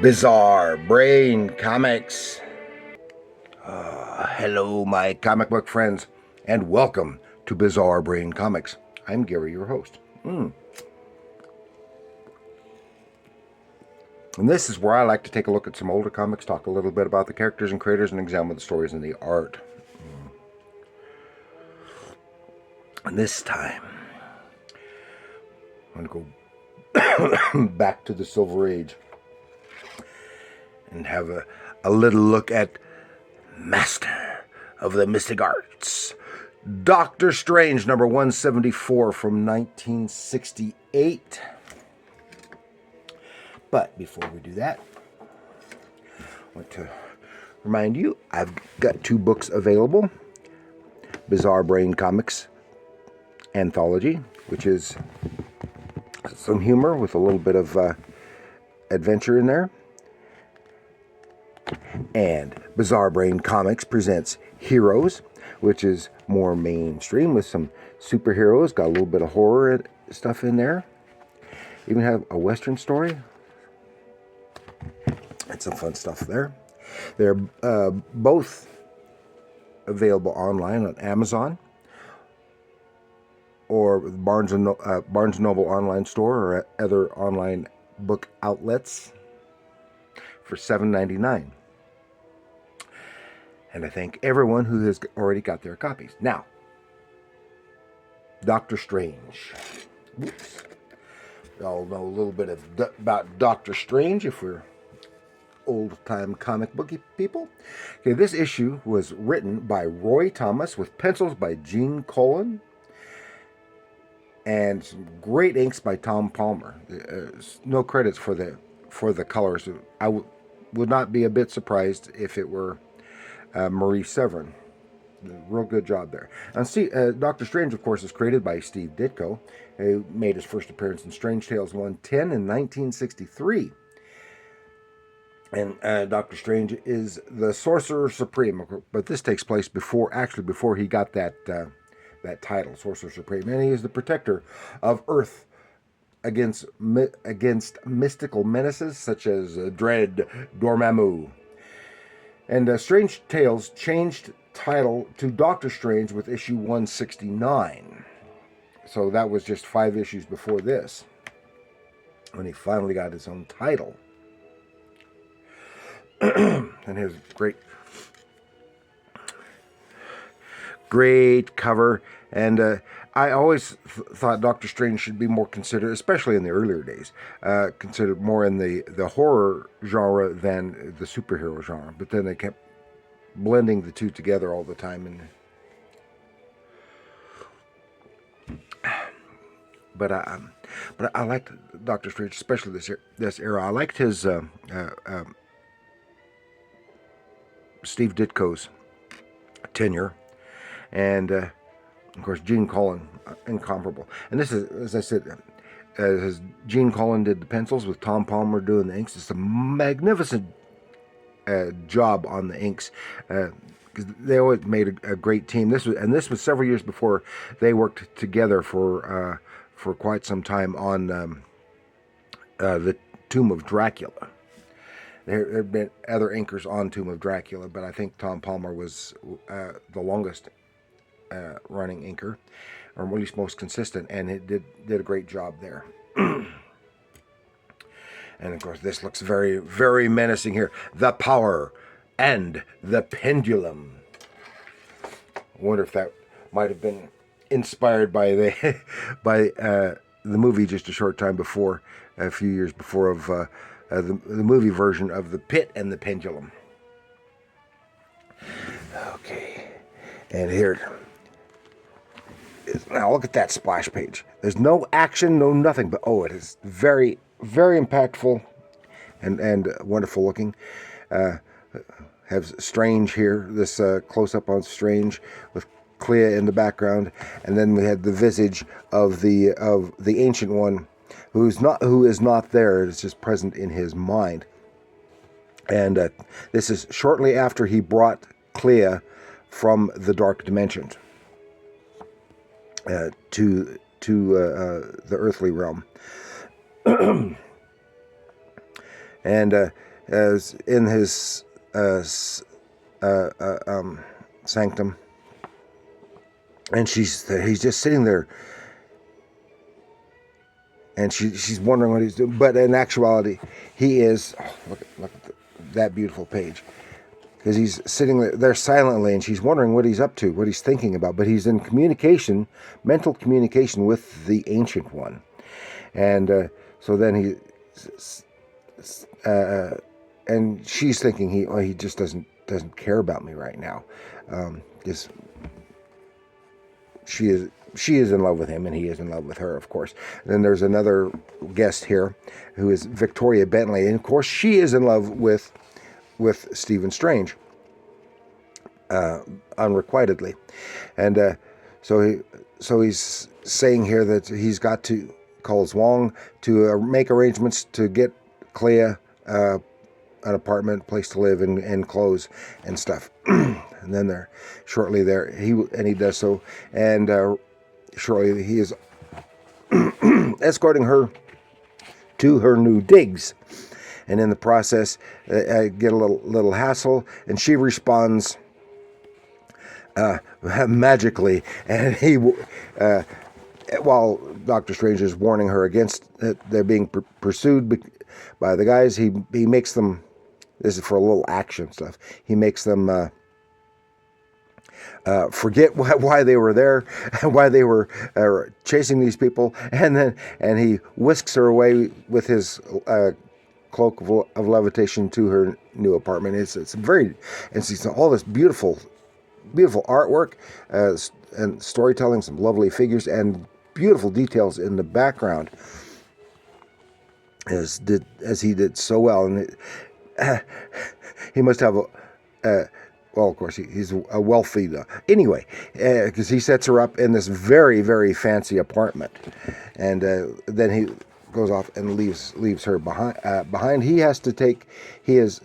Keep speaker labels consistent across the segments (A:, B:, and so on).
A: Bizarre Brain Comics. Hello, my comic book friends, and welcome to Bizarre Brain Comics. I'm Gary, your host. And this is where I like to take a look at some older comics, talk a little bit about the characters and creators, and examine the stories and the art. And this time, I'm going to go back to the Silver Age and have a little look at Master of the Mystic Arts, Doctor Strange, number 174 from 1968. But before we do that, I want to remind you, I've got two books available. Bizarre Brain Comics Anthology, which is some humor with a little bit of adventure in there. And Bizarre Brain Comics presents Heroes, which is more mainstream with some superheroes, got a little bit of horror stuff in there. Even have a Western story. And some fun stuff there. They're both available online on Amazon or Barnes and Noble online store or other online book outlets for $7.99. And I thank everyone who has already got their copies. Now, Doctor Strange. Oops. We all know a little bit about Doctor Strange if we're old-time comic booky people. Okay, this issue was written by Roy Thomas with pencils by Gene Colan and some great inks by Tom Palmer. No credits for the colors. I would not be a bit surprised if it were Marie Severin. Real good job there. And Doctor Strange, of course, is created by Steve Ditko, who made his first appearance in Strange Tales 110 in 1963. And Doctor Strange is the Sorcerer Supreme, but this takes place before he got that title, Sorcerer Supreme, and he is the protector of Earth against mystical menaces such as Dread, Dormammu. And Strange Tales changed title to Doctor Strange with issue 169. So that was just 5 issues before this, when he finally got his own title. And his great cover. And I always thought Doctor Strange should be more considered, especially in the earlier days, considered more in the horror genre than the superhero genre. But then they kept blending the two together all the time. But I liked Doctor Strange, especially this era. I liked his Steve Ditko's tenure, and of course Gene Colan, incomparable. And this is, as I said, as Gene Colan did the pencils with Tom Palmer doing the inks. It's a magnificent job on the inks, because they always made a great team. This was several years before they worked together for quite some time on the Tomb of Dracula. There have been other inkers on Tomb of Dracula, but I think Tom Palmer was the longest running inker, or at least most consistent, and it did a great job there. And of course, this looks very, very menacing here. The Power and the Pendulum. I wonder if that might have been inspired by the movie just a short time before, a few years before, of the movie version of The Pit and the Pendulum. Okay, and here is, now look at that splash page. There's no action, no nothing, but oh, it is very, very impactful and wonderful looking. Have Strange here, this close-up on Strange with Clea in the background, and then we had the visage of the Ancient One, who is not there. It's just present in his mind. And this is shortly after he brought Clea from the Dark Dimensions to the earthly realm. And as in his sanctum, and he's just sitting there, and she's wondering what he's doing. But in actuality, he is. Oh, look at that beautiful page, because he's sitting there silently, and she's wondering what he's up to, what he's thinking about. But he's in communication, mental communication with the Ancient One, and so then and she's thinking he just doesn't care about me right now. Just she is in love with him, and he is in love with her, of course. And then there's another guest here, who is Victoria Bentley, and of course she is in love with Stephen Strange, unrequitedly, and so he's saying here that he's got to calls Wong to make arrangements to get Clea an apartment, place to live, and clothes and stuff. And then shortly he does so, and shortly he is escorting her to her new digs, and in the process I get a little hassle, and she responds magically, and he while Doctor Strange is warning her against they're being pursued by the guys, he makes them, this is for a little action stuff, he makes them forget why they were there, why they were chasing these people, and he whisks her away with his cloak of levitation to her new apartment. It's very, and she's all this beautiful artwork and storytelling, some lovely figures, and beautiful details in the background, as he did so well. And he must have well, of course, he's a wealthy, anyway, because he sets her up in this very, very fancy apartment, and then he goes off and leaves her behind. He has to take. He's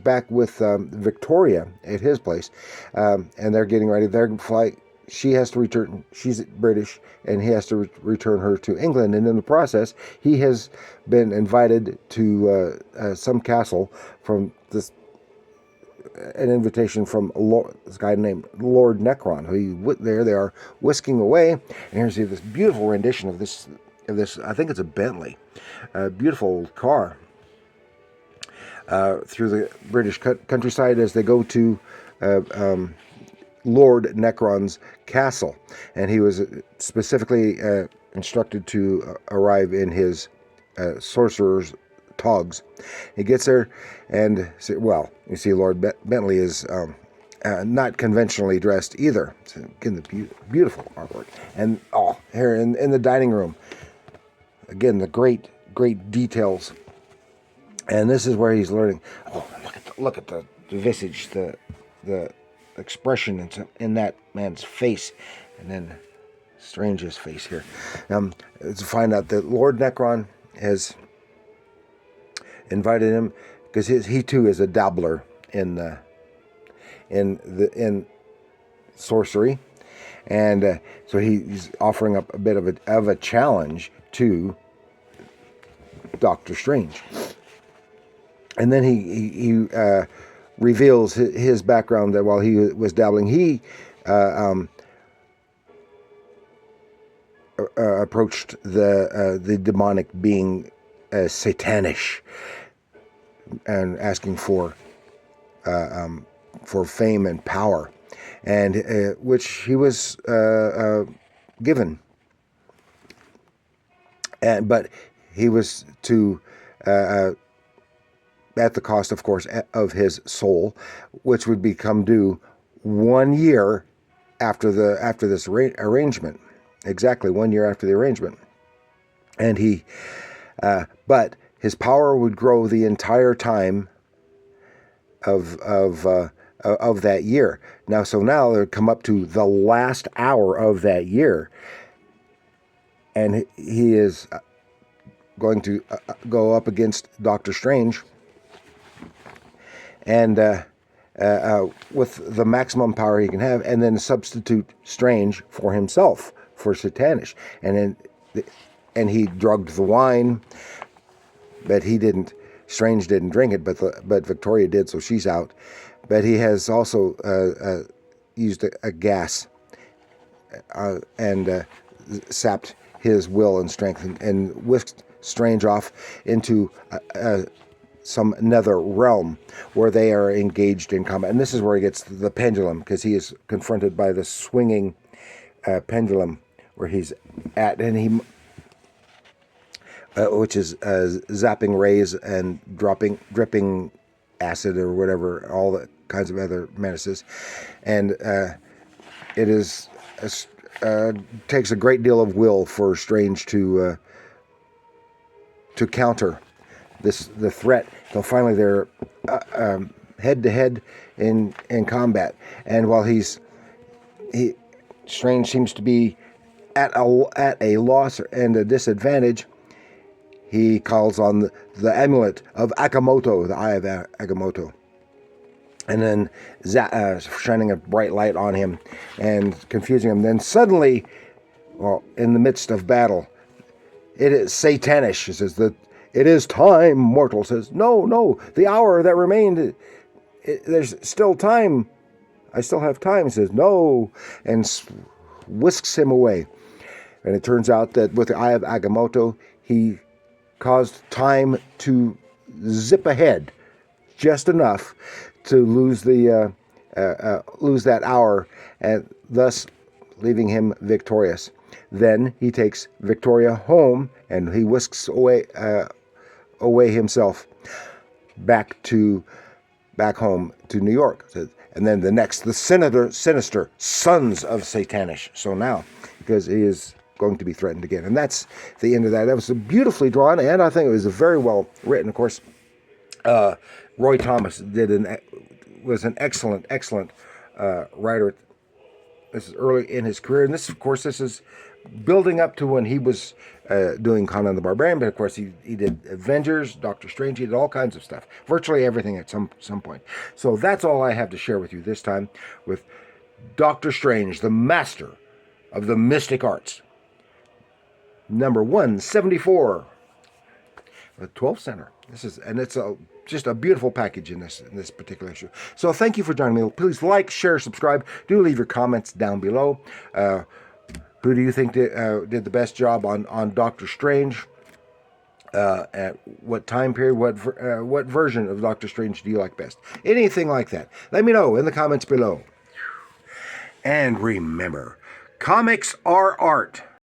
A: back with Victoria at his place, and they're getting ready. They're fly. She has to return. She's British, and he has to return her to England. And in the process, he has been invited to some castle from an invitation from this guy named Lord Necron. There they are whisking away, and here's this beautiful rendition of this. I think it's a Bentley, beautiful car, through the British countryside as they go to Lord Necron's castle, and he was specifically instructed to arrive in his sorcerer's togs. He gets there, and you see Lord Bentley is not conventionally dressed either. So, again, the beautiful artwork, and here in the dining room, again the great details, and this is where he's learning. Oh, look at the visage, the expression in that man's face, and then Strange's face here. To find out that Lord Necron has invited him, because he too is a dabbler in sorcery, and so he's offering up a bit of a challenge to Doctor Strange, and then he reveals his background, that while he was dabbling, he approached the demonic being Satanish, and asking for fame and power, and which he was given, but he was to at the cost, of course, of his soul, which would become due 1 year after this arrangement, exactly 1 year after the arrangement, and but his power would grow the entire time of that year. Now it would come up to the last hour of that year, and he is going to go up against Doctor Strange, and with the maximum power he can have, and then substitute Strange for himself, for Satanish, and he drugged the wine, but he didn't Strange didn't drink it, but Victoria did, so she's out. But he has also used a gas and sapped his will and strength and whisked Strange off into some nether realm where they are engaged in combat. And this is where he gets the pendulum, because he is confronted by the swinging pendulum where he's at, and he which is zapping rays and dripping acid or whatever, all the kinds of other menaces. And it is takes a great deal of will for Strange to counter the threat. So finally they're head to head in combat. And while Strange seems to be at a loss and a disadvantage, he calls on the amulet of Agamotto, the Eye of Agamotto, and then shining a bright light on him and confusing him. Then suddenly, well, in the midst of battle, it is Satanish. He says that it is time. Mortal says, no, the hour that remained, there's still time. I still have time. He says, no, and whisks him away. And it turns out that with the Eye of Agamotto, he caused time to zip ahead just enough to lose lose that hour, and thus leaving him victorious. Then he takes Victoria home, and he whisks away himself back home to New York. And then the sinister sons of Satanish. So now, because he is going to be threatened again. And that's the end of that. That was beautifully drawn, and I think it was very well written. Of course, Roy Thomas was an excellent writer. This is early in his career, and this is building up to when he was doing Conan the Barbarian. But of course, he did Avengers, Doctor Strange. He did all kinds of stuff, virtually everything at some point. So that's all I have to share with you this time with Doctor Strange, the master of the mystic arts. Number 174, the 12th Center. It's just a beautiful package in this particular issue. So thank you for joining me. Please like, share, subscribe. Do leave your comments down below. Who do you think did the best job on Doctor Strange? At what time period? What version of Doctor Strange do you like best? Anything like that? Let me know in the comments below. And remember, comics are art.